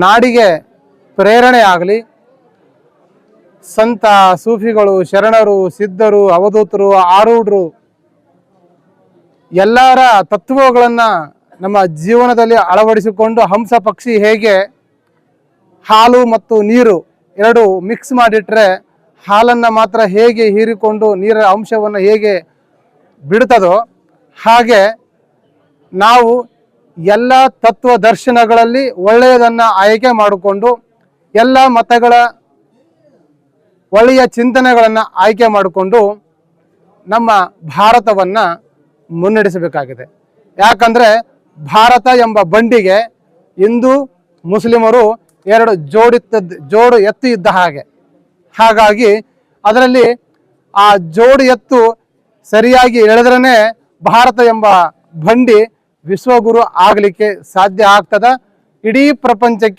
ನಾಡಿಗೆ ಪ್ರೇರಣೆ ಆಗಲಿ. ಸಂತ ಸೂಫಿಗಳು, ಶರಣರು, ಸಿದ್ಧರು, ಅವಧೂತರು, ಆರೂಢರು ಎಲ್ಲರ ತತ್ವಗಳನ್ನು ನಮ್ಮ ಜೀವನದಲ್ಲಿ ಅಳವಡಿಸಿಕೊಂಡು ಹಂಸ ಪಕ್ಷಿ ಹೇಗೆ ಹಾಲು ಮತ್ತು ನೀರು ಎರಡು ಮಿಕ್ಸ್ ಮಾಡಿಟ್ರೆ ಹಾಲನ್ನು ಮಾತ್ರ ಹೇಗೆ ಹೀರಿಕೊಂಡು ನೀರಿನ ಅಂಶವನ್ನು ಹೇಗೆ ಬಿಡುತ್ತದೋ ಹಾಗೆ ನಾವು ಎಲ್ಲ ತತ್ವ ದರ್ಶನಗಳಲ್ಲಿ ಒಳ್ಳೆಯದನ್ನು ಆಯ್ಕೆ ಮಾಡಿಕೊಂಡು ಎಲ್ಲ ಮತಗಳ ಒಳ್ಳೆಯ ಚಿಂತನೆಗಳನ್ನು ಆಯ್ಕೆ ಮಾಡಿಕೊಂಡು ನಮ್ಮ ಭಾರತವನ್ನು ಮುನ್ನಡೆಸಬೇಕಾಗಿದೆ. ಯಾಕಂದರೆ ಭಾರತ ಎಂಬ ಬಂಡಿಗೆ ಹಿಂದೂ ಮುಸ್ಲಿಮರು ಎರಡು ಜೋಡು ಎತ್ತು ಇದ್ದ ಹಾಗೆ. ಹಾಗಾಗಿ ಅದರಲ್ಲಿ ಆ ಜೋಡು ಎತ್ತು ಸರಿಯಾಗಿ ಎಳೆದ್ರೇ ಭಾರತ ಎಂಬ ಬಂಡಿ ವಿಶ್ವಗುರು ಆಗಲಿಕ್ಕೆ ಸಾಧ್ಯ ಆಗ್ತದೆ. ಇಡೀ ಪ್ರಪಂಚಕ್ಕೆ